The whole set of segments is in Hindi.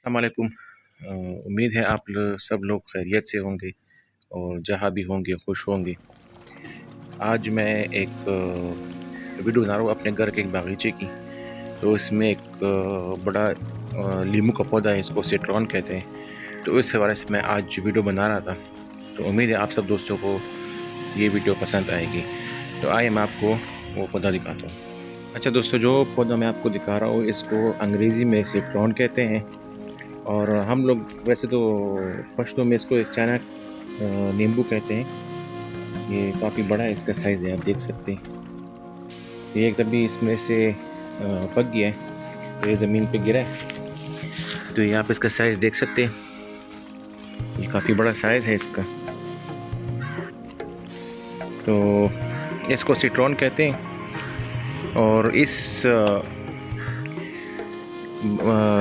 अस्सलाम वालेकुम। उम्मीद है आप सब लोग खैरियत से होंगे और जहाँ भी होंगे खुश होंगे। आज मैं एक वीडियो बना रहा हूँ अपने घर के एक बागीचे की। तो इसमें एक बड़ा लीमू का पौधा है, इसको सिट्रॉन कहते हैं। तो इस हवाले से मैं आज वीडियो बना रहा था। तो उम्मीद है आप सब दोस्तों को ये वीडियो पसंद आएगी। तो आइए मैं आपको वो पौधा दिखाता हूँ। अच्छा दोस्तों, जो पौधा मैं आपको दिखा रहा हूँ इसको अंग्रेज़ी में सिट्रॉन कहते हैं और हम लोग वैसे तो पश्तो में इसको एक चाइना नींबू कहते हैं। ये काफ़ी बड़ा है, इसका साइज़ है, आप देख सकते हैं। ये एकदम भी इसमें से पक गया है, तो ये ज़मीन पे गिरा है। तो ये आप इसका साइज़ देख सकते हैं, ये काफ़ी बड़ा साइज़ है इसका। तो इसको सिट्रॉन कहते हैं और इस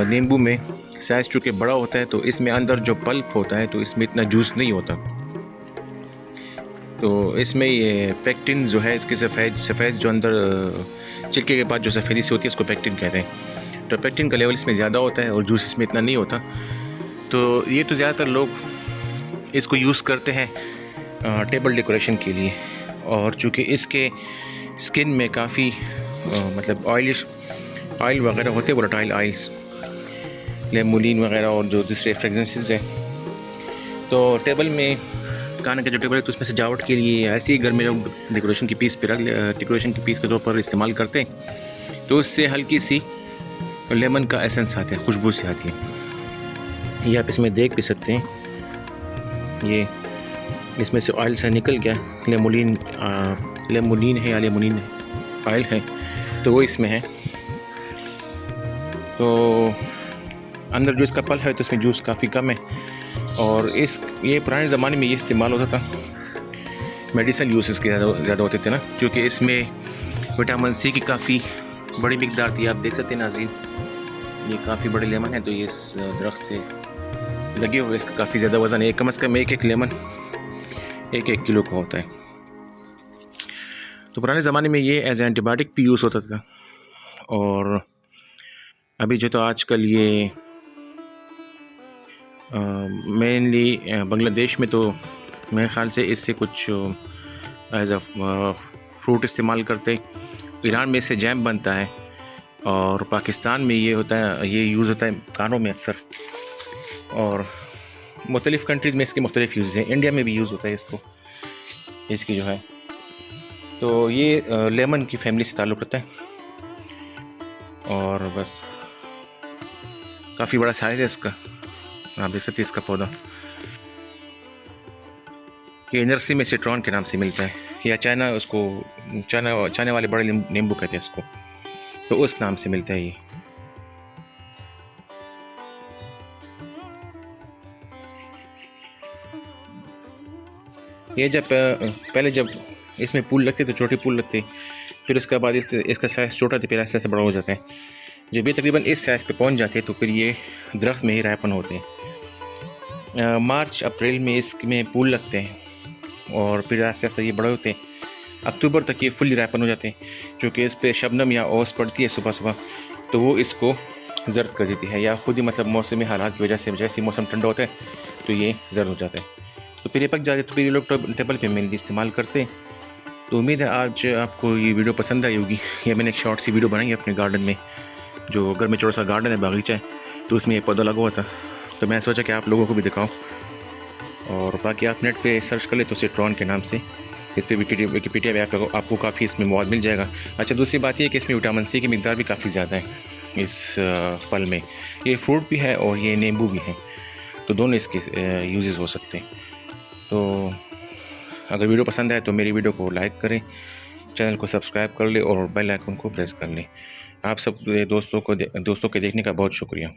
नींबू में साइज़ चूँकि बड़ा होता है तो इसमें अंदर जो पल्प होता है तो इसमें इतना जूस नहीं होता। तो इसमें ये पेक्टिन जो है, इसकी सफ़ेद जो अंदर छिलके के बाद जो सफ़ेदी सी होती है इसको पेक्टिन कहते हैं। तो पेक्टिन का लेवल इसमें ज़्यादा होता है और जूस इसमें इतना नहीं होता। तो ये तो ज़्यादातर लोग इसको यूज़ करते हैं टेबल डेकोरेशन के लिए। और चूँकि इसके स्किन में काफ़ी मतलब ऑयल वगैरह होते हैं, वोलेटाइल ऑयल्स, लेमोलिन वगैरह और जो दूसरे फ्रेगरेंसेस हैं, तो टेबल में खाने का जो टेबल है तो उसमें सजावट के लिए ऐसे ही घर में लोग डेकोरेशन की पीस के तौर पर इस्तेमाल करते हैं। तो उससे हल्की सी लेमन का एसेंस आता है, खुशबू से आती है। ये आप इसमें देख भी सकते हैं, ये इसमें से ऑयल से निकल गया, लेमोलिन है या लेमोनिन ऑयल है, तो वो इसमें है। तो अंदर जो इसका पल है तो इसमें जूस काफ़ी कम है। और ये पुराने ज़माने में ये इस्तेमाल होता था, मेडिसिनल यूसेस के ज़्यादा होते थे ना, क्योंकि इसमें विटामिन सी की काफ़ी बड़ी मिकदार थी। आप देख सकते हैं नाज़रीन, ये काफ़ी बड़े लेमन है, तो ये इस दरख्त से लगे हुए, इसका काफ़ी ज़्यादा वज़न है। कम से कम एक लेमन 1 किलो का होता है। तो पुराने ज़माने में ये एज एंटीबायोटिक भी यूज़ होता था। और अभी जो तो आजकल ये मेनली बांग्लादेश में तो मेरे ख़्याल से इससे कुछ एज अ फ्रूट इस्तेमाल करते हैं। ईरान में इससे जैम बनता है और पाकिस्तान में ये यूज़ होता है खानों में अक्सर। और मुख्तलिफ़ कंट्रीज़ में इसके मुख्तलिफ़ यूज़ हैं। इंडिया में भी यूज़ होता है इसकी जो है। तो ये लेमन की फैमिली से ताल्लुक़ रखता है और बस काफ़ी बड़ा साइज़ है इसका, आप देख सकते हैं इसका पौधा। ये नर्सरी में सिट्रॉन के नाम से मिलता है, या चाइना वाले बड़े नींबू कहते हैं इसको, तो उस नाम से मिलता है ये पहले जब इसमें फूल लगते तो छोटे फूल लगते, फिर उसके बाद इसका साइज़ छोटा था, फिर ऐसे ऐसे बड़ा हो जाता है। जब ये तकरीबन इस साइज़ पे पहुंच जाते हैं तो फिर ये दरख्त में ही रायपन होते हैं। मार्च अप्रैल में इसमें फूल लगते हैं और फिर आस्ते आस्ते ये बड़े होते हैं। अक्टूबर तक ये फुली रायपन हो जाते हैं, क्योंकि इस पर शबनम या ओस पड़ती है सुबह सुबह, तो वो इसको जर्द कर देती है, या खुद ही मतलब मौसमी हालात की वजह से, जैसे मौसम ठंडा होता है तो ये जर्द हो जाता है। तो फिर ये पक जाते, तो फिर ये लोग टेबल पे मेनली इस्तेमाल करते हैं। तो उम्मीद है आज आपको ये वीडियो पसंद आई होगी। ये मैंने एक शॉर्ट सी वीडियो बनाई है अपने गार्डन में, जो घर में छोटा सा गार्डन है, बागीचा है, तो उसमें ये पौधा लगा हुआ था। तो मैं सोचा कि आप लोगों को भी दिखाऊं। और बाकी आप नेट पे सर्च कर ले तो सिट्रॉन के नाम से, इस पर विकिपीडिया में आपको काफ़ी इसमें मौद मिल जाएगा। अच्छा, दूसरी बात ये कि इसमें विटामिन सी की मिकदार भी काफ़ी ज़्यादा है इस फल में। ये फ्रूट भी है और ये नींबू भी है, तो दोनों इसके यूजेस हो सकते हैं। तो अगर वीडियो पसंद आए तो मेरी वीडियो को लाइक करें, चैनल को सब्सक्राइब कर ले और बेल आइकन को प्रेस कर लें। आप सब दोस्तों के देखने का बहुत शुक्रिया।